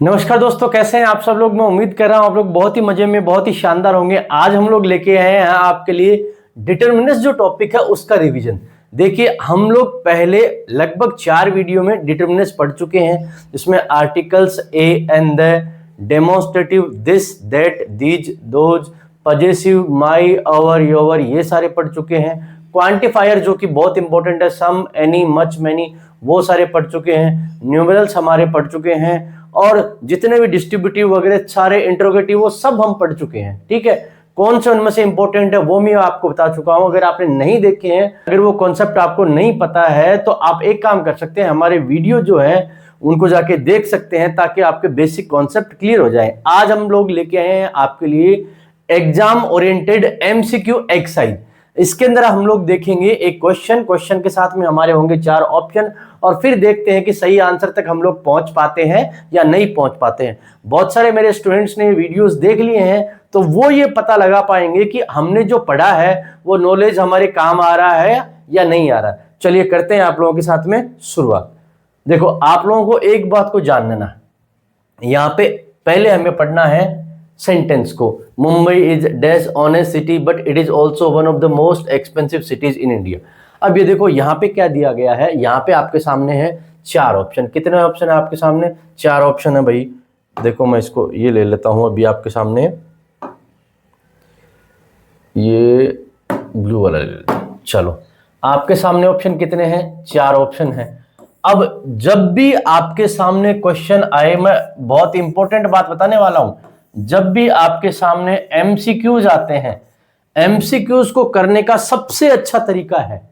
नमस्कार दोस्तों, कैसे हैं आप सब लोग। मैं उम्मीद कर रहा हूं आप लोग बहुत ही मजे में, बहुत ही शानदार होंगे। आज हम लोग लेके आए हैं आपके लिए डिटरमिनर्स जो टॉपिक है उसका रिवीजन। देखिए, हम लोग पहले लगभग 4 वीडियो में डिटरमिनर्स पढ़ चुके हैं, जिसमें articles A and the, demonstrative this that these those, possessive माई अवर योवर, ये सारे पढ़ चुके हैं। क्वांटिफायर जो कि बहुत इंपॉर्टेंट है, सम एनी मच मैनी, वो सारे पढ़ चुके हैं। न्यूमेरल्स हमारे पढ़ चुके हैं, और जितने भी डिस्ट्रीब्यूटिव वगैरह सारे इंट्रोगेटिव वो सब हम पढ़ चुके हैं। ठीक है, कौन से उनमें से इंपॉर्टेंट है वो मैं आपको बता चुका हूं। अगर आपने नहीं देखे हैं, अगर वो कॉन्सेप्ट आपको नहीं पता है, तो आप एक काम कर सकते हैं, हमारे वीडियो जो है उनको जाके देख सकते हैं, ताकि आपके बेसिक कॉन्सेप्ट क्लियर हो जाए। आज हम लोग लेके आए हैं आपके लिए एग्जाम ओरिएंटेड एमसीक्यू एक्सरसाइज। इसके अंदर हम लोग देखेंगे एक क्वेश्चन के साथ में हमारे होंगे 4 ऑप्शन, और फिर देखते हैं कि सही आंसर तक हम लोग पहुंच पाते हैं या नहीं पहुंच पाते हैं। बहुत सारे मेरे स्टूडेंट्स ने वीडियोस देख लिए हैं, तो वो ये पता लगा पाएंगे कि हमने जो पढ़ा है वो नॉलेज हमारे काम आ रहा है या नहीं आ रहा। चलिए करते हैं आप लोगों के साथ में शुरुआत। देखो, आप लोगों को एक बात को जानना, यहां पे पहले हमें पढ़ना है सेंटेंस को। Mumbai is dash honest city but it is also one of the most expensive cities in India. अब ये देखो, यहाँ पे क्या दिया गया है, यहाँ पे आपके सामने है 4 ऑप्शन। कितने ऑप्शन है आपके सामने? 4 ऑप्शन है भाई। देखो, मैं इसको ये ले लेता हूं अभी आपके सामने, ये ब्लू वाला ले लेता हूं। चलो, आपके सामने ऑप्शन कितने हैं? 4 ऑप्शन है। अब जब भी आपके सामने क्वेश्चन आए, मैं बहुत इंपॉर्टेंट बात बताने वाला हूं, जब भी आपके सामने एमसीक्यूज आते हैं, एमसीक्यूज को करने का सबसे अच्छा तरीका है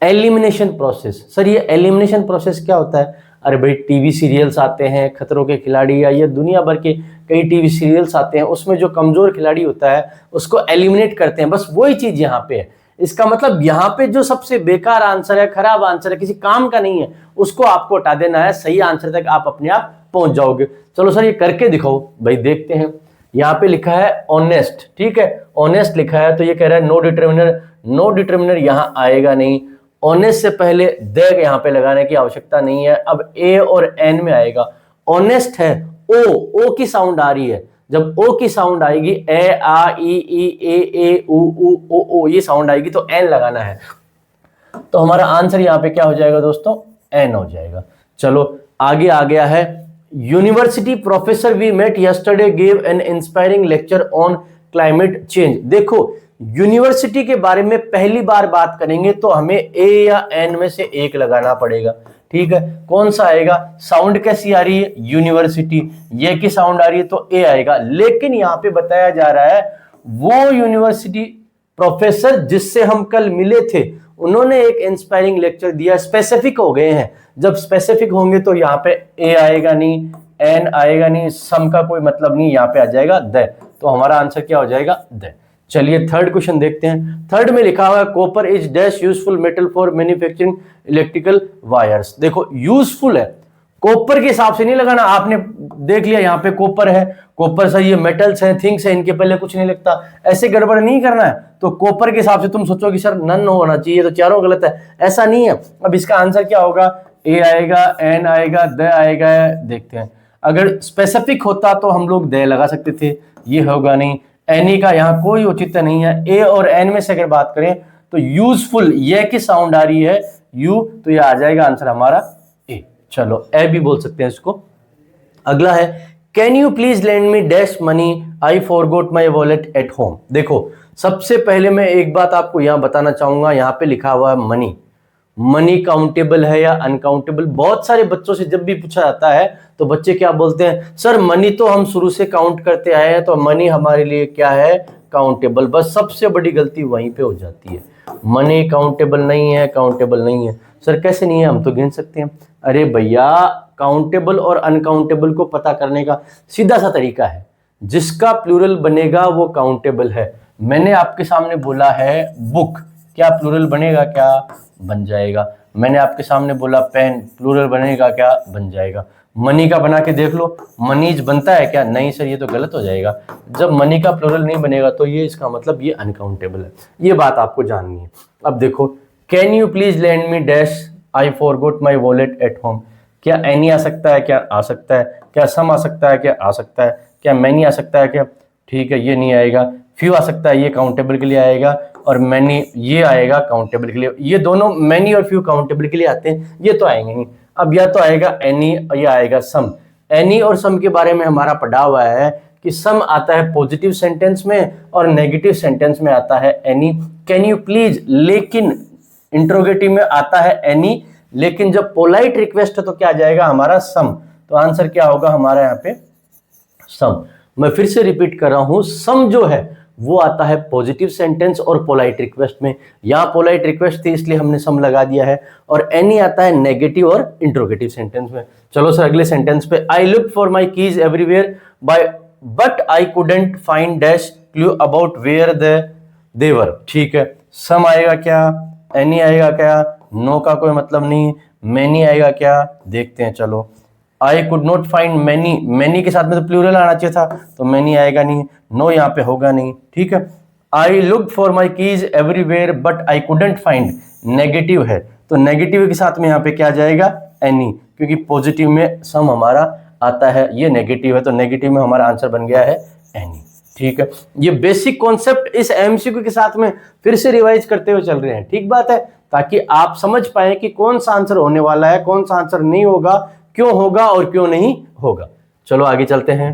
एलिमिनेशन प्रोसेस। सर, ये एलिमिनेशन प्रोसेस क्या होता है? अरे भाई, टीवी सीरियल्स आते हैं, खतरों के खिलाड़ी, या ये दुनिया भर के कई टीवी सीरियल्स आते हैं, उसमें जो कमजोर खिलाड़ी होता है उसको एलिमिनेट करते हैं। बस वही चीज यहाँ पे है। इसका मतलब यहाँ पे जो सबसे बेकार आंसर है, खराब आंसर है, किसी काम का नहीं है, उसको आपको हटा देना है। सही आंसर तक आप अपने आप पहुंच जाओगे। चलो सर, ये करके दिखाओ भाई, देखते हैं। यहाँ पे लिखा है ऑनेस्ट, ठीक है, ऑनेस्ट लिखा है, तो ये कह रहा है नो डिटरमिनर। नो डिटरमिनर यहाँ आएगा नहीं। ऑनेस्ट से पहले द यहाँ पे लगाने की आवश्यकता नहीं है। अब ए और एन में आएगा। ऑनेस्ट है, ओ की साउंड आ रही है। जब ओ की साउंड आएगी, ए आ ई ओ ये साउंड आएगी, तो एन लगाना है। तो हमारा आंसर यहाँ पे क्या हो जाएगा दोस्तों? एन हो जाएगा। चलो, आगे आ गया है, university professor we met yesterday gave an inspiring lecture on climate change. देखो, यूनिवर्सिटी के बारे में पहली बार बात करेंगे तो हमें ए या एन में से एक लगाना पड़ेगा। ठीक है, कौन सा आएगा? साउंड कैसी आ रही है? यूनिवर्सिटी। ये की साउंड आ रही है तो ए आएगा। लेकिन यहां पे बताया जा रहा है वो यूनिवर्सिटी प्रोफेसर जिससे हम कल मिले थे, उन्होंने एक इंस्पायरिंग लेक्चर दिया। स्पेसिफिक हो गए हैं। जब स्पेसिफिक होंगे तो यहाँ पे ए आएगा नहीं, एन आएगा नहीं, सम का कोई मतलब नहीं, यहाँ पे आ जाएगा द। तो हमारा आंसर क्या हो जाएगा? द। चलिए थर्ड क्वेश्चन देखते हैं। थर्ड में लिखा हुआ है copper is dash useful metal for manufacturing electrical wires. देखो, यूजफुल है, कॉपर के हिसाब से नहीं लगाना। आपने देख लिया यहाँ पे कॉपर है, कॉपर सर ये मेटल्स हैं, थिंग्स हैं, इनके पहले कुछ नहीं लिखता, ऐसे गड़बड़ नहीं करना है। तो कॉपर के हिसाब से तुम सोचो कि सर नन होना चाहिए, तो चारों गलत है, ऐसा नहीं है। अब इसका आंसर क्या होगा? ए आएगा, एन आएगा, द आएगा। देखते हैं, अगर स्पेसिफिक होता तो हम लोग द लगा सकते थे, ये होगा नहीं। एनी का यहाँ कोई औचित्य नहीं है। ए और एन में से अगर बात करें तो यूजफुल, ये की साउंड आ रही है यू, तो ये आ जाएगा आंसर हमारा ए। चलो, ए भी बोल सकते हैं इसको। अगला है, can you please lend me dash money, I forgot my wallet at home. देखो, सबसे पहले मैं एक बात आपको यहां बताना चाहूंगा, यहाँ पे लिखा हुआ है मनी। मनी काउंटेबल है या अनकाउंटेबल? बहुत सारे बच्चों से जब भी पूछा जाता है तो बच्चे क्या बोलते हैं? सर मनी तो हम शुरू से काउंट करते आए हैं, तो मनी हमारे लिए क्या है? काउंटेबल। बस सबसे बड़ी गलती वहीं पे हो जाती है। मनी काउंटेबल नहीं है, काउंटेबल नहीं है। सर कैसे नहीं है? हम तो गिन सकते हैं। अरे भैया, काउंटेबल और अनकाउंटेबल को पता करने का सीधा सा तरीका है, जिसका प्लूरल बनेगा वो काउंटेबल है। मैंने आपके सामने बोला है बुक, क्या प्लूरल बनेगा? क्या बन जाएगा। मैंने आपके सामने बोला पेन, प्लूरल बनेगा? क्या बन जाएगा। मनी का बना के देख लो, मनीज बनता है क्या? नहीं सर, ये तो गलत हो जाएगा। जब मनी का प्लूरल नहीं बनेगा तो ये इसका मतलब ये अनकाउंटेबल है। ये बात आपको जाननी है। अब देखो, can you please lend me dash, I forgot my wallet at home. क्या एनी आ सकता है? क्या आ सकता है? क्या सम आ सकता है? क्या आ सकता है? क्या मैनी आ सकता है? क्या, ठीक है, ये नहीं आएगा। फ्यू आ सकता है, ये काउंटेबल के लिए आएगा, और मैनी ये आएगा काउंटेबल के लिए। ये दोनों मैनी और फ्यू काउंटेबल के लिए आते हैं, ये तो आएंगे नहीं। अब या तो आएगा एनी या आएगा सम। एनी और सम के बारे में हमारा पढ़ा हुआ है कि सम आता है पॉजिटिव सेंटेंस में और नेगेटिव सेंटेंस में आता है एनी। कैन यू प्लीज, लेकिन इंट्रोगेटिव में आता है एनी, लेकिन जब पोलाइट रिक्वेस्ट है तो क्या आ जाएगा हमारा सम। तो आंसर क्या होगा हमारा यहाँ पे सम। मैं फिर से रिपीट कर रहा हूं, सम जो है वो आता है पॉजिटिव सेंटेंस और पोलाइट रिक्वेस्ट में। यहां पोलाइट रिक्वेस्ट थी इसलिए हमने सम लगा दिया है, और एनी आता है नेगेटिव और इंट्रोगेटिव सेंटेंस में। चलो सर अगले सेंटेंस पे, I look for my keys everywhere by but I couldn't find dash clue about where they were. ठीक है, सम आएगा क्या? एनी आएगा क्या? नो का कोई मतलब नहीं। मैनी आएगा क्या? देखते हैं चलो। I could not find many, many के साथ में तो प्लूरल आना चाहिए था, तो मैनी आएगा नहीं। नो यहाँ पे होगा नहीं। ठीक है, आई look for my keys everywhere but I couldn't find, negative है, तो नेगेटिव के साथ में यहाँ पे क्या जाएगा? एनी, क्योंकि पॉजिटिव में सम हमारा आता है, ये नेगेटिव है, तो नेगेटिव में हमारा आंसर बन गया है एनी। ठीक है, ये बेसिक कॉन्सेप्ट इस एमसीक्यू के साथ में फिर से रिवाइज करते हुए चल रहे हैं। ठीक बात है, ताकि आप समझ पाए कि कौन सा आंसर होने वाला है, कौन सा आंसर नहीं होगा, क्यों होगा और क्यों नहीं होगा। चलो आगे चलते हैं।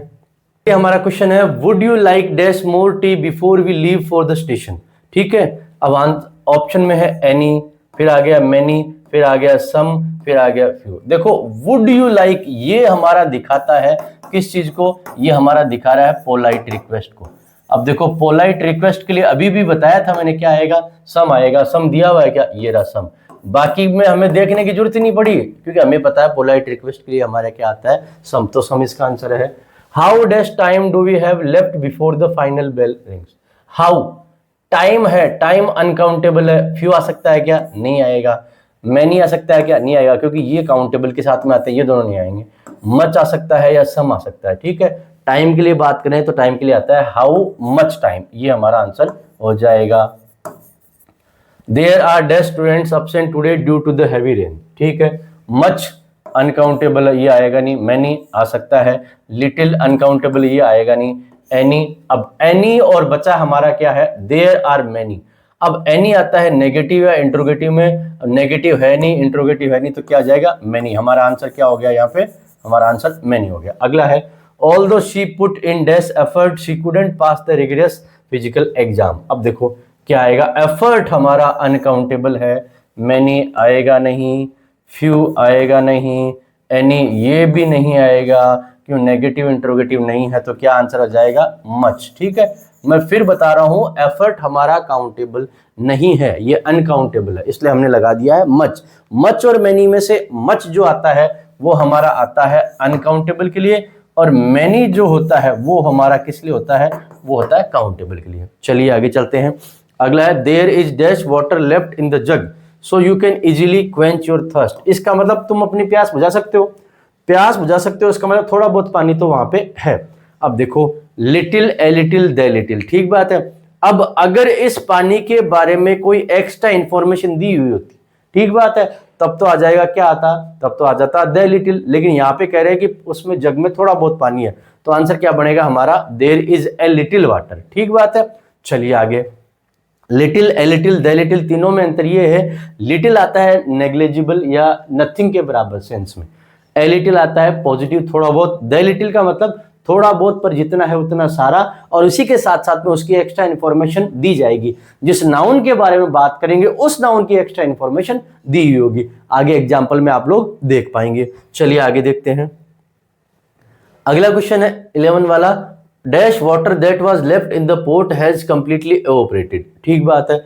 ये हमारा क्वेश्चन है, would you like dash more tea before we leave for the station. ठीक है, अब ऑप्शन में है एनी, फिर आ गया मैनी, फिर आ गया सम, फिर आ गया फ्यू। देखो वुड यू लाइक ये हमारा दिखाता है किस चीज को? ये हमारा दिखा रहा है पोलाइट रिक्वेस्ट को। अब देखो पोलाइट रिक्वेस्ट के लिए अभी भी बताया था मैंने, क्या आएगा? सम आएगा। सम दिया हुआ है क्या? ये रहा सम। बाकी में हमें देखने की जरूरत ही नहीं पड़ी, क्योंकि हमें पता है पोलाइट रिक्वेस्ट के लिए हमारे क्या आता है? सम। तो सम इसका आंसर है। How dash time do we have left before the final bell rings. How time है, टाइम अनकाउंटेबल है। फ्यू आ सकता है क्या? नहीं आएगा। मैनी आ सकता है क्या? नहीं आएगा, क्योंकि ये काउंटेबल के साथ में आते हैं, ये दोनों नहीं आएंगे। मच आ सकता है या सम आ सकता है। ठीक है, टाइम के लिए बात करें तो टाइम के लिए आता है हाउ मच टाइम, ये हमारा आंसर हो जाएगा। There are dash students absent today due to the heavy rain. ठीक है, मच अनकाउंटेबल, ये आएगा नहीं। मैनी आ सकता है, लिटिल अनकाउंटेबल, ये आएगा नहीं। एनी, अब एनी और बचा हमारा क्या है? There are many. अब एनी आता है नेगेटिव या इंट्रोगेटिव में, नेगेटिव है नहीं, इंट्रोगेटिव है नहीं, तो क्या आ जाएगा? मैनी। हमारा आंसर क्या हो गया यहाँ पे? हमारा आंसर मैनी हो गया। अगला है, although she put in dash effort she couldn't pass the rigorous physical exam. अब देखो क्या आएगा? एफर्ट हमारा अनकाउंटेबल है, मैनी आएगा नहीं, फ्यू आएगा नहीं, एनी ये भी नहीं आएगा, क्यों? नेगेटिव इंट्रोगेटिव नहीं है, तो क्या आंसर आ जाएगा? मच। ठीक है, मैं फिर बता रहा हूं, एफर्ट हमारा काउंटेबल नहीं है, ये अनकाउंटेबल है, इसलिए हमने लगा दिया है मच। मच और मैनी में से मच जो आता है वो हमारा आता है अनकाउंटेबल के लिए, और मैनी जो होता है वो हमारा किस लिए होता है? वो होता है काउंटेबल के लिए। चलिए आगे चलते हैं। अगला है, there is dash water left in the jug so you can easily quench your thirst. इसका मतलब तुम अपनी प्यास बुझा सकते हो, प्यास बुझा सकते हो, इसका मतलब थोड़ा बहुत पानी तो वहां पे है। अब देखो little, a little, the little, ठीक बात है। अब अगर इस पानी के बारे में कोई एक्स्ट्रा इंफॉर्मेशन दी हुई होती, ठीक बात है, तब तो आ जाएगा, क्या आता? तब तो आ जाता दे लिटिल। लेकिन यहाँ पे कह रहे हैं कि उसमें जग में थोड़ा बहुत पानी है, तो आंसर क्या बनेगा हमारा? There is a little water. ठीक बात है, चलिए आगे। Little, a little, the little, तीनों में अंतर ये है, लिटिल आता है नेग्लिजिबल या नथिंग के बराबर सेंस में, ए लिटिल आता है पॉजिटिव थोड़ा बहुत, दे लिटिल का मतलब थोड़ा बहुत पर जितना है उतना सारा, और उसी के साथ साथ में उसकी एक्स्ट्रा इंफॉर्मेशन दी जाएगी। जिस नाउन के बारे में बात करेंगे उस नाउन की एक्स्ट्रा इंफॉर्मेशन दी हुई होगी। आगे एग्जाम्पल में आप लोग देख पाएंगे। चलिए आगे देखते हैं। अगला क्वेश्चन है 11 वाला, dash water that was left in the pot has completely evaporated. ठीक बात है,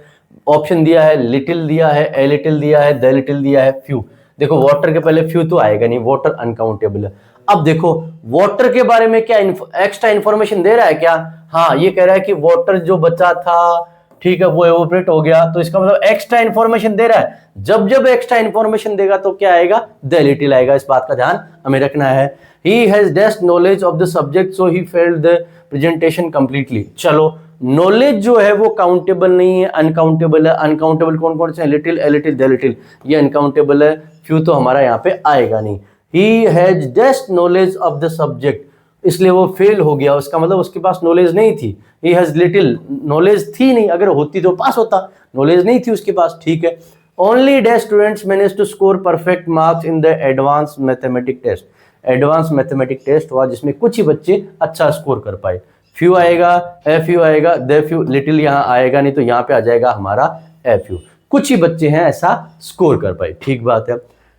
ऑप्शन दिया है लिटिल दिया है, ए लिटिल दिया है, द लिटिल दिया है, फ्यू। देखो वाटर के पहले फ्यू तो आएगा नहीं, वाटर अनकाउंटेबल है। अब देखो वाटर के बारे में क्या एक्स्ट्रा इंफॉर्मेशन दे रहा है क्या? हाँ, ये कह रहा है कि वाटर जो बचा था, ठीक है, वो एवोपरेट हो गया, तो इसका मतलब एक्स्ट्रा इंफॉर्मेशन दे रहा है। जब जब एक्स्ट्रा इंफॉर्मेशन देगा तो क्या आएगा? द लिटिल आएगा। इस बात का ध्यान हमें रखना है। He has dash knowledge of the subject so he failed the presentation completely। चलो नॉलेज जो है वो काउंटेबल नहीं है, अनकाउंटेबल है। अनकाउंटेबल कौन कौन से? Little, a little, the little, ये अनकाउंटेबल है। फ्यू तो हमारा यहाँ पे आएगा नहीं। He has best knowledge of the subject, इसलिए वो फेल हो गया, उसका मतलब उसके पास नॉलेज नहीं थी। ही हैज लिटिल, नॉलेज थी नहीं, अगर होती तो पास होता, नॉलेज नहीं थी उसके पास, ठीक है। Only dash students manage to score perfect marks in the advance mathematic test, advance mathematic test हुआ जिसमें कुछ ही बच्चे अच्छा स्कोर कर पाए। फ्यू आएगा, एफ यू आएगा, द फ्यू, लिटिल यहाँ आएगा नहीं तो यहाँ पे आ जाएगा हमारा एफ यू, कुछ ही बच्चे हैं ऐसा स्कोर कर पाए, ठीक बात है।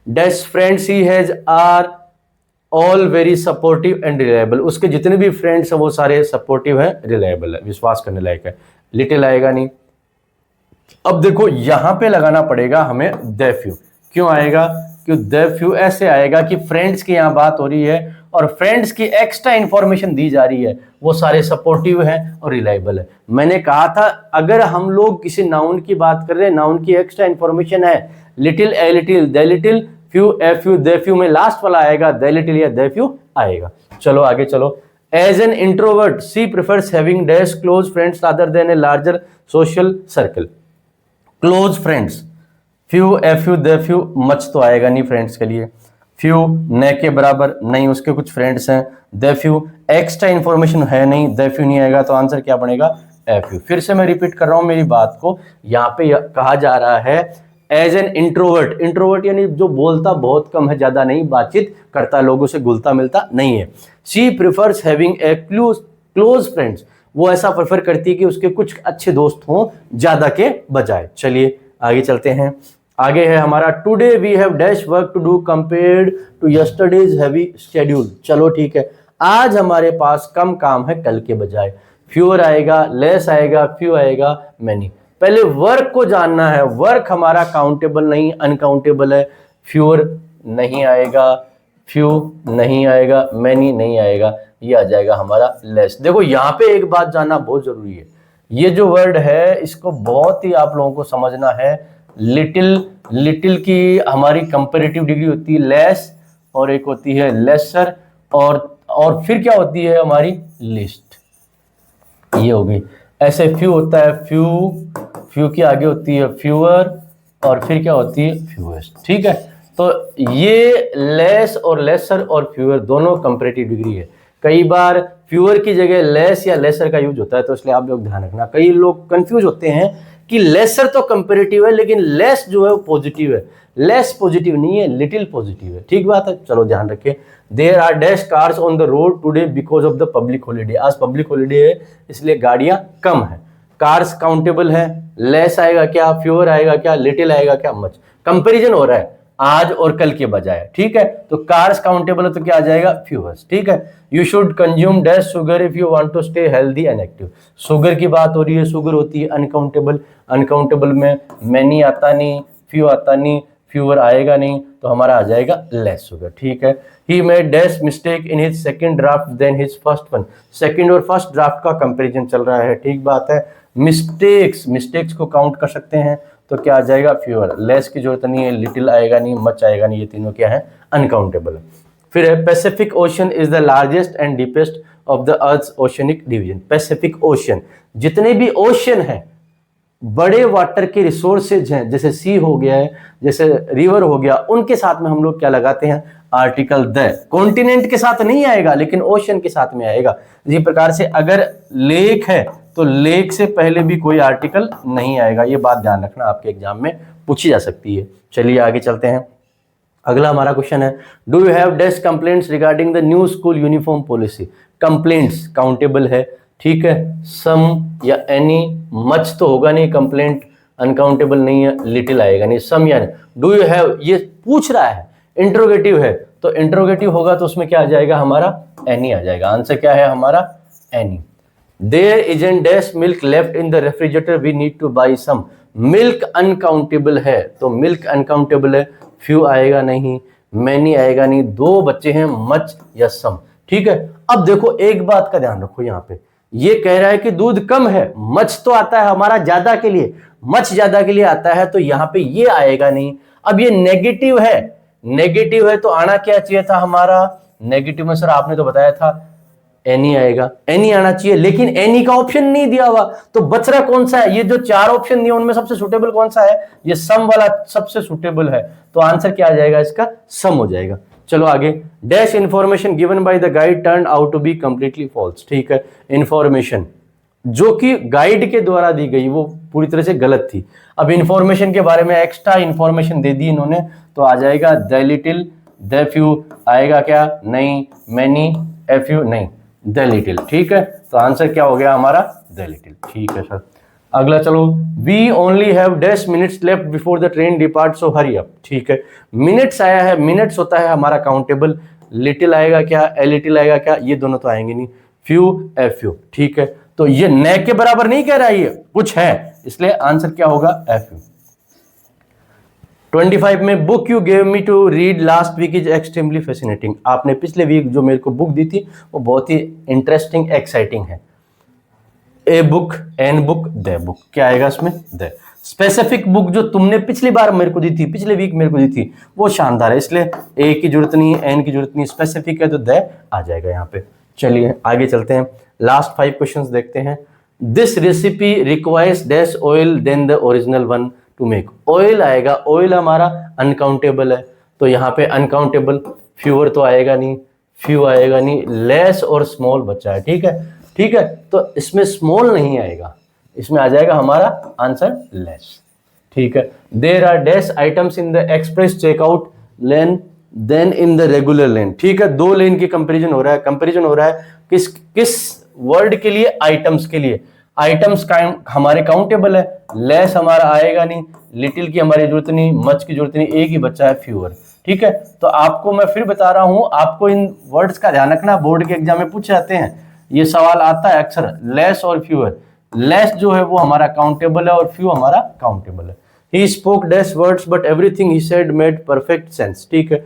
Dash friends he has are all very supportive and reliable, उसके जितने भी फ्रेंड्स हैं वो सारे सपोर्टिव हैं, रिलायबल है, विश्वास करने लायक है। लिटिल आएगा नहीं। अब देखो यहां पे लगाना पड़ेगा हमें द फ्यू, क्यों आएगा, क्यों द फ्यू ऐसे आएगा कि फ्रेंड्स की यहां बात हो रही है और फ्रेंड्स की एक्स्ट्रा इंफॉर्मेशन दी जा रही है, वो सारे सपोर्टिव हैं और रिलायबल है। मैंने कहा था अगर हम लोग किसी नाउन की बात कर रहे हैं, नाउन की एक्स्ट्रा इंफॉर्मेशन है, little, a little, the little, few, F U, the few में लास्ट वाला आएगा द लिटिल या द फ्यू आएगा। चलो आगे चलो। As an introvert she prefers having dash close friends rather than a larger social circle. Close friends, few, F U, the few, much तो आएगा नहीं फ्रेंड्स के लिए। फ्यू न के बराबर नहीं, उसके कुछ फ्रेंड्स हैं। द फ्यू एक्स्ट्रा इंफॉर्मेशन है नहीं, द फ्यू नहीं आएगा, तो आंसर क्या बनेगा, एफ यू। फिर से मैं रिपीट कर रहा हूं मेरी बात को, यहाँ पे कहा जा रहा है एज एन इंट्रोवर्ट, इंट्रोवर्ट यानी जो बोलता बहुत कम है, ज्यादा नहीं बातचीत करता, लोगों से घुलता मिलता नहीं है। She prefers having a close friends, वो ऐसा प्रेफर करती है कि उसके कुछ अच्छे दोस्त हों ज्यादा के बजाय। चलिए आगे चलते हैं। आगे है हमारा today we have dash work to do compared to yesterday's heavy schedule. चलो ठीक है, आज हमारे पास कम काम है कल के बजाय। फ्यूअर आएगा, लेस आएगा, फ्यू आएगा, मैनी। पहले वर्क को जानना है, वर्क हमारा काउंटेबल नहीं अनकाउंटेबल है। फ्यूअर नहीं आएगा, फ्यू नहीं आएगा, मैनी नहीं आएगा, ये आ जाएगा हमारा लेस। देखो यहाँ पे एक बात जानना बहुत जरूरी है, ये जो वर्ड है इसको बहुत ही आप लोगों को समझना है। लिटिल, लिटिल की हमारी कंपैरेटिव डिग्री होती है लेस, और एक होती है लेसर, और फिर क्या होती है हमारी लिस्ट, ये हो गई। ऐसे फ्यू होता है फ्यू, फ्यू की आगे होती है फ्यूअर, और फिर क्या होती है फ्यूएस्ट, ठीक है। तो ये लेस और लेसर और फ्यूअर दोनों कंपैरेटिव डिग्री है। कई बार फ्यूअर की जगह लेस या लेसर का यूज होता है, तो इसलिए आप लोग ध्यान रखना। कई लोग कंफ्यूज होते हैं कि लेसर तो कंपैरेटिव है लेकिन लेस जो है वो पॉजिटिव है। लेस पॉजिटिव नहीं है, लिटिल पॉजिटिव है, ठीक बात है। चलो ध्यान रखिए। There are dash cars on the road today because of the public holiday, आज पब्लिक हॉलीडे है इसलिए गाड़ियां कम है। कार्स काउंटेबल है, लेस आएगा क्या, फ्यूअर आएगा क्या, लिटिल आएगा क्या, मच। कंपेरिजन हो रहा है आज और कल के बजाय, ठीक है। तो कार्स काउंटेबल है तो क्या आ जाएगा, फ्यूअर्स, ठीक है। You should consume dash sugar if you want to stay healthy and active. Sugar की बात हो रही है, शुगर होती है अनकाउंटेबल, अनकाउंटेबल में मैनी आता नहीं, फ्यू आता नहीं, फ्यूअर आएगा नहीं, तो हमारा आ जाएगा लेस शुगर, ठीक है। He made dash mistake in his second draft than his first one. Second और फर्स्ट ड्राफ्ट का कंपैरिजन चल रहा है, ठीक बात है। मिस्टेक्स, मिस्टेक्स को काउंट कर सकते हैं, तो क्या आ जाएगा फ्यूअर। लेस की जरूरत नहीं है, लिटिल आएगा नहीं, मच आएगा नहीं, ये तीनों क्या है, अनकाउंटेबल। फिर है Pacific ocean is the largest and deepest of the earth oceanic division. Pacific ocean, जितने भी ओशन है, बड़े वाटर के रिसोर्सेज हैं, जैसे सी हो गया है, जैसे रिवर हो गया, उनके साथ में हम लोग क्या लगाते हैं, आर्टिकल द। कॉन्टिनेंट के साथ नहीं आएगा लेकिन ओशन के साथ में आएगा। इसी प्रकार से अगर लेक है तो लेक से पहले भी कोई आर्टिकल नहीं आएगा, ये बात ध्यान रखना, आपके एग्जाम में पूछी जा सकती है। चलिए आगे चलते हैं। अगला हमारा क्वेश्चन है, do you have dash complaints regarding the new school uniform policy. Complaints countable है, ठीक है। सम या एनी, मच तो होगा नहीं, कंप्लेंट अनकाउंटेबल नहीं है, लिटिल आएगा नहीं, सम या डू यू हैव, ये पूछ रहा है, इंट्रोगेटिव है तो इंट्रोगेटिव होगा तो उसमें क्या आ जाएगा हमारा, एनी आ जाएगा। आंसर क्या है हमारा, any. There isn't dash milk left in the refrigerator we need to buy some. Milk uncountable है तो मिल्क अनकाउंटेबल है, फ्यू आएगा नहीं, मैनी आएगा नहीं, दो बच्चे हैं, मच या सम, ठीक है। अब देखो एक बात का ध्यान रखो, यहाँ पे ये कह रहा है कि दूध कम है, मच तो आता है हमारा ज्यादा के लिए, मच ज्यादा के लिए आता है, तो यहाँ पे ये आएगा नहीं। अब ये नेगेटिव है, नेगेटिव है तो आना क्या चाहिए था हमारा, नेगेटिव में सर आपने तो बताया था एनी आएगा, एनी आना चाहिए, लेकिन एनी का ऑप्शन नहीं दिया हुआ, तो बच रहा कौन सा है, ये जो चार ऑप्शन दिए उनमें सबसे सुटेबल कौन सा है, ये सम वाला सबसे सुटेबल है, तो आंसर क्या आ जाएगा इसका, सम हो जाएगा। चलो आगे, dash information given by the guide turn out to be completely false. ठीक है, इंफॉर्मेशन जो कि गाइड के द्वारा दी गई वो पूरी तरह से गलत थी। अब इंफॉर्मेशन के बारे में एक्स्ट्रा इंफॉर्मेशन दे दी इन्होंने, तो आ जाएगा द लिटिल, द फ्यू आएगा क्या, नहीं, मैनी, ए फ्यू नहीं, द लिटिल। ठीक है, तो आंसर क्या हो गया हमारा, द लिटिल। ठीक है सर, अगला चलो, we only have dash minutes left before the train depart so hurry up. ठीक है, मिनट्स आया है, मिनट्स होता है हमारा काउंटेबल, लिटिल आएगा क्या, ए लिटिल आएगा क्या, ये दोनों तो आएंगे नहीं, फ्यू, ए फ्यू। ठीक है, तो ये न के बराबर नहीं कह रहा है, ये कुछ है, इसलिए आंसर क्या होगा, ए फ्यू। 25 में book you gave me to read last week is extremely fascinating. आपने पिछले वीक जो मेरे को बुक दी थी वो बहुत ही इंटरेस्टिंग, एक्साइटिंग है। A book, an book, the book, क्या आएगा इसमें, द। स्पेसिफिक बुक जो तुमने पिछली बार मेरे को दी थी, पिछले वीक मेरे को दी थी, वो शानदार है, इसलिए ए की जरूरत नहीं, एन की जरूरत नहीं, स्पेसिफिक है तो द आ जाएगा यहाँ पे। चलिए आगे चलते हैं, लास्ट 5 क्वेश्चंस देखते हैं। This recipe requires dash oil than the original one to make. Oil आएगा, ऑयल हमारा अनकाउंटेबल है, तो यहाँ पे अनकाउंटेबल, फ्यूअर तो आएगा नहीं, फ्यू आएगा नहीं, लेस और स्मॉल बचा है। ठीक है, ठीक है, तो इसमें स्मॉल नहीं आएगा, इसमें आ जाएगा हमारा आंसर लेस। ठीक है, there are dash items in the express checkout lane than in the regular lane. ठीक है, 2 लेन की कंपैरिजन हो रहा है, कंपैरिजन हो रहा है किस वर्ड के लिए, आइटम्स के लिए। आइटम्स हमारे काउंटेबल है, लेस हमारा आएगा नहीं, लिटिल की हमारी जरूरत नहीं, मच की जरूरत नहीं, एक ही बच्चा है, फ्यूअर। ठीक है, तो आपको मैं फिर बता रहा हूं, आपको इन वर्ड्स का ध्यान रखना, बोर्ड के एग्जाम में पूछे जाते हैं, ये सवाल आता है अक्सर, लेस और फ्यूअर। लेस जो है वो हमारा काउंटेबल है और फ्यू हमारा काउंटेबल है। He spoke dash words but everything he said made perfect sense. ठीक है,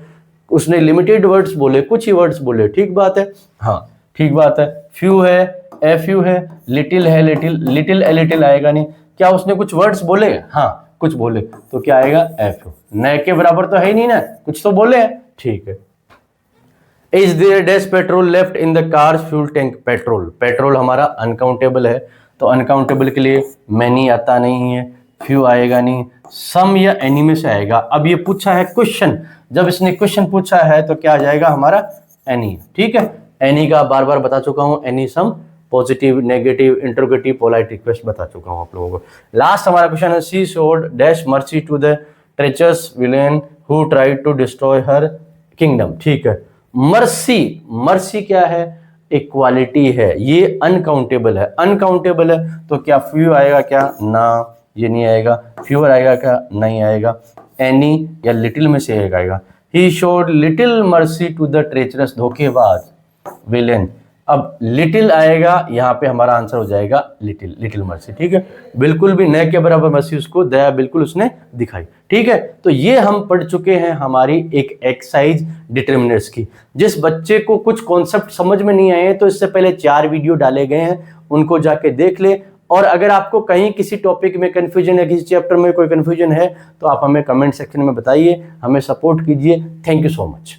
उसने लिमिटेड वर्ड्स बोले, कुछ ही वर्ड्स बोले, ठीक बात है, हाँ ठीक बात है। फ्यू है, ए फ्यू है, लिटिल है, लिटिल ए लिटिल आएगा नहीं, क्या उसने कुछ वर्ड्स बोले, हाँ कुछ बोले, तो क्या आएगा, ए फ्यू। न के बराबर तो है ही नहीं ना, कुछ तो बोले हैं। ठीक है, is there dash petrol left in the car's fuel tank. Petrol, petrol हमारा अनकाउंटेबल है, तो अनकाउंटेबल के लिए मैनी आता नहीं है, फ्यू आएगा नहीं, सम या एनी में से आएगा। अब ये पूछा है क्वेश्चन, जब इसने क्वेश्चन पूछा है तो क्या आ जाएगा हमारा, एनी। ठीक है, एनी का बार बार बता चुका हूं, any some, positive, negative, interrogative, polite request बता चुका हूं आप लोगों को। लास्ट हमारा क्वेश्चन है, she showed dash mercy to the treacherous villain who tried to destroy her kingdom. ठीक है, मर्सी, मर्सी क्या है, इक्वालिटी है, ये अनकाउंटेबल है, अनकाउंटेबल है तो क्या फ्यू आएगा क्या, ना ये नहीं आएगा, फ्यूअर आएगा क्या, नहीं आएगा, एनी या लिटिल में से एक आएगा। He showed little mercy to the treacherous, धोखेबाज, विलेन। अब लिटिल आएगा, यहाँ पे हमारा आंसर हो जाएगा लिटिल, लिटिल मर्सी। ठीक है, बिल्कुल भी न के बराबर मर्सी उसको दया बिल्कुल उसने दिखाई। ठीक है, तो ये हम पढ़ चुके हैं हमारी एक एक्सरसाइज डिटर्मिनर्स की। जिस बच्चे को कुछ कॉन्सेप्ट समझ में नहीं आए तो इससे पहले 4 वीडियो डाले गए हैं, उनको जाके देख ले। और अगर आपको कहीं किसी टॉपिक में कंफ्यूजन है, किसी चैप्टर में कोई कंफ्यूजन है, तो आप हमें कमेंट सेक्शन में बताइए, हमें सपोर्ट कीजिए। Thank you so much.